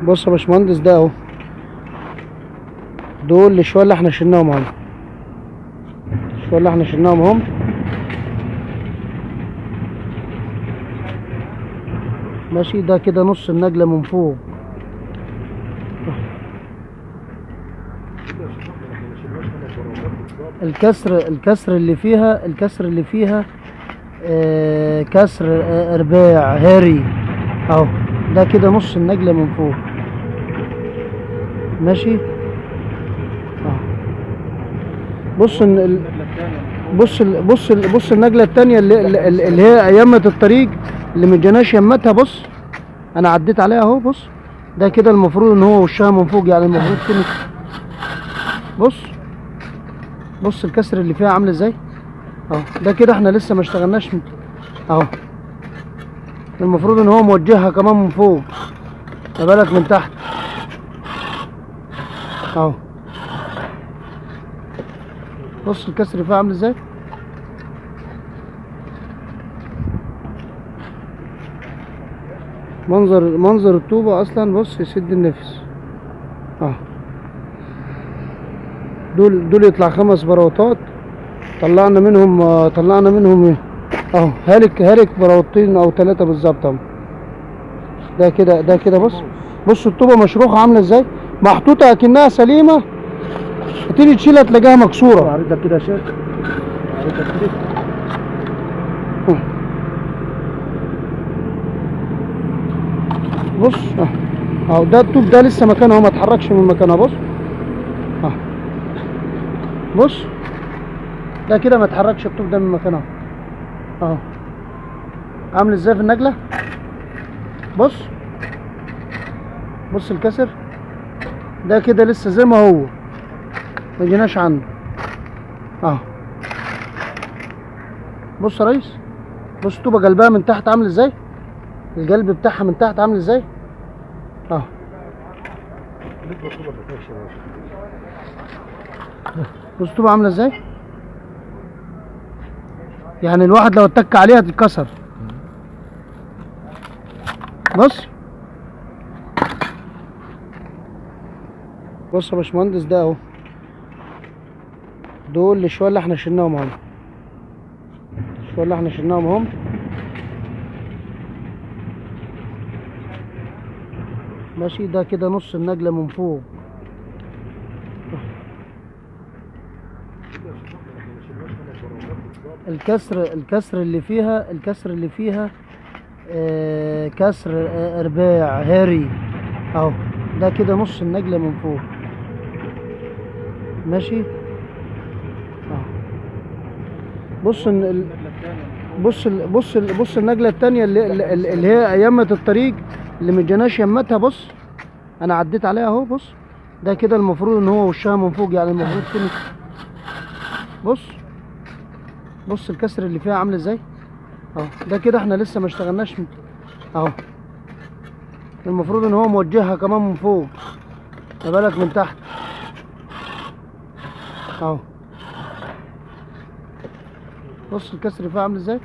بص يا باشمهندس، ده اهو دول الشوية اللي احنا شلناهم اهو. الشوية اللي احنا شلناهم اهم. ماشي، ده كده نص النجلة من فوق. الكسر اللي فيها كسر ارباع هاري اهو. ده كده نص النجلة من فوق. ماشي اهو. بص بص النجلة التانية اللي هي يمة الطريق، اللي مجناش يمتها. بص انا عديت عليها اهو. بص ده كده المفروض ان هو وشها من فوق، يعني المفروض كده. بص الكسر اللي فيها عامل ازاي اهو. ده كده احنا لسه ما اشتغلناش اهو. المفروض ان هو موجهها كمان من فوق، ما بالك من تحت اهو. بص الكسر اللي فيها عامل ازاي. منظر الطوبة اصلا بص يسد النفس اهو. دول يطلع 5 براوتات. طلعنا منهم ايه اهو. هالك براوتين او 3 بالظبط اهو. ده كده بص الطوبة مشروخة عاملة ازاي، محطوطة اكنها سليمة. هتيجي تشيلها تلاقيها مكسورة. عريضة كده يا شيخ، عريضة كده. بص اهو. ده الطوب ده لسه مكانه اهو، ما اتحركش من مكانه. بص اهو. بص ده كده ما اتحركش الطوب ده من مكانه اهو. عامل ازاي في النجلة. بص الكسر ده كده لسه زي ما هو، ما جيناش عنه اهو. بص يا ريس، بص الطوبة قلبها من تحت عامل ازاي، القلب بتاعها من تحت عامل ازاي اهو. بص الطوبة عاملة ازاي، يعني الواحد لو اتك عليها تتكسر. بص يا باشمهندس، ده اهو دول الشوية اللي احنا شلناهم اهو. الشوية اللي احنا شلناهم اهم. ماشي، ده كده نص النجلة من فوق. الكسر اللي فيها كسر ارباع هاري اهو. ده كده نص النجلة من فوق. ماشي اهو. بص النجلة التانية اللي هي يمة الطريق، اللي مجناش يمتها. بص انا عديت عليها اهو. بص ده كده المفروض ان هو وشها من فوق، يعني المفروض كده. بص الكسر اللي فيها عامل ازاي اهو. ده كده احنا لسه ما اشتغلناش اهو. المفروض ان هو موجهها كمان من فوق، ما بالك من تحت اهو. بص الكسر اللي فيها عامل ازاي.